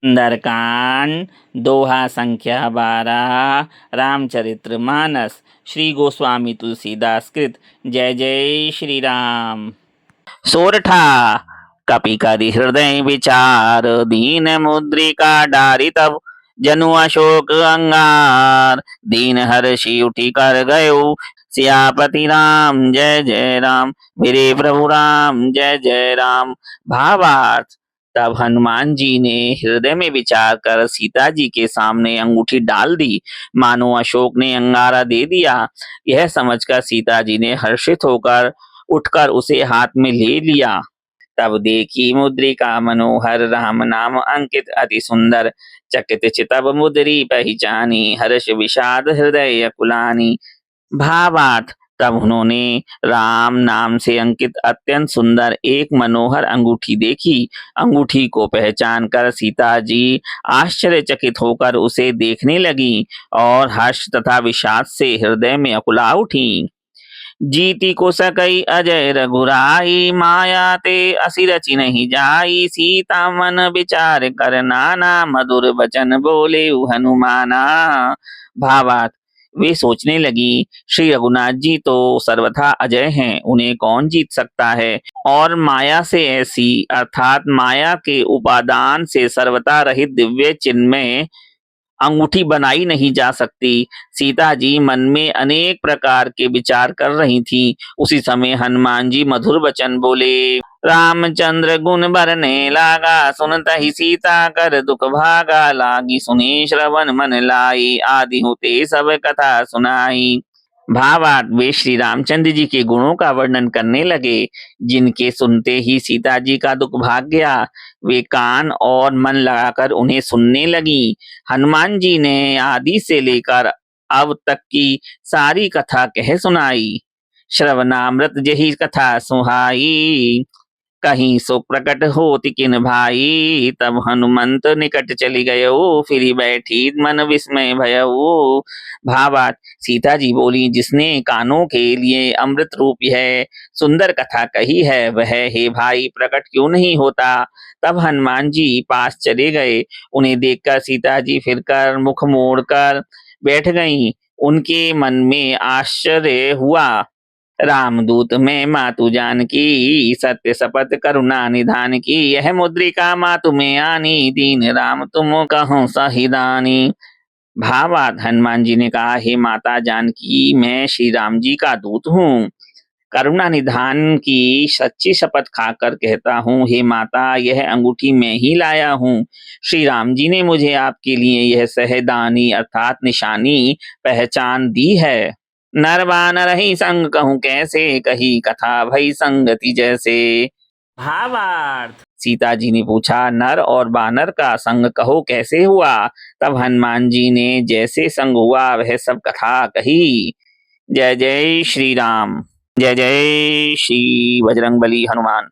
सुंदरकांड दोहा संख्या 12 रामचरितमानस श्री गोस्वामी तुलसीदास कृत। जय जय श्री राम। सोरठा कपि करि हृदय विचार, दीन मुद्रिका डारी तब जनु अशोक अंगार। दीन हर्षि उठी कर गयो सियापति राम, जय जय राम। मेरे प्रभु राम, जय जय राम। भावार्थ, तब हनुमान जी ने हृदय में विचार कर सीता जी के सामने अंगूठी डाल दी, मानो अशोक ने अंगारा दे दिया। यह समझकर सीता जी ने हर्षित होकर उठकर उसे हाथ में ले लिया। तब देखी मुद्रिका मनोहर, राम नाम अंकित अति सुंदर। चकित चितब मुद्री पहचानी, हर्ष विषाद हृदय कुलानी। भावार्थ, तब उन्होंने राम नाम से अंकित अत्यंत सुंदर एक मनोहर अंगूठी देखी। अंगूठी को पहचान कर सीता जी आश्चर्यचकित होकर उसे देखने लगी और हर्ष तथा विषाद से हृदय में अकुला उठी। जीती को सकई अजय रघुराई, माया ते असि रचि नहीं जाई। सीता मन विचार कर नाना, मधुर वचन बोले हनुमाना। भावार्थ, वे सोचने लगी, श्री रघुनाथ जी तो सर्वथा अजय हैं, उन्हें कौन जीत सकता है। और माया से ऐसी अर्थात माया के उपादान से सर्वथा रहित दिव्य चिन्मय अंगूठी बनाई नहीं जा सकती। सीता जी मन में अनेक प्रकार के विचार कर रही थी। उसी समय हनुमान जी मधुर वचन बोले। रामचंद्र गुण बरने लागा, सुनत ही सीता कर दुख भागा। लागी सुनी श्रवण मन लाई, आदि होते सब कथा सुनाई। भावार्थ, वे श्री रामचंद्र जी के गुणों का वर्णन करने लगे, जिनके सुनते ही सीता जी का दुख भाग गया। वे कान और मन लगाकर उन्हें सुनने लगी। हनुमान जी ने आदि से लेकर अब तक की सारी कथा कह सुनाई। श्रवणामृत जही कथा सुहाई, कहीं सो प्रकट होति किन भाई। तब हनुमंत निकट चली गयो, फिर बैठी मन विस्मय भयऊ। भावार्थ, सीता जी बोली, जिसने कानों के लिए अमृत रूप है सुंदर कथा कही है, वह हे भाई प्रकट क्यों नहीं होता। तब हनुमान जी पास चले गए। उन्हें देखकर सीता जी फिरकर मुख मोड़कर बैठ गईं। उनके मन में आश्चर्य हुआ। रामदूत में मातु जानकी, सत्य शपथ करुणा निधान की। यह मुद्रिका मातु में आनी, दीन राम तुम कहो सहिदानी। भावार्थ, हनुमान जी ने कहा, हे माता जानकी, मैं श्री राम जी का दूत हूँ। करुणा निधान की सच्ची शपथ खाकर कहता हूँ, हे माता, यह अंगूठी मैं ही लाया हूँ। श्री राम जी ने मुझे आपके लिए यह सहदानी अर्थात निशानी पहचान दी है। नर बानर ही संग कहूँ कैसे, कही कथा भई संगति जैसे। भावार्थ, सीता जी ने पूछा, नर और बानर का संग कहो कैसे हुआ। तब हनुमान जी ने जैसे संग हुआ वह सब कथा कही। जय जय श्री राम। जय जय श्री बजरंगबली हनुमान।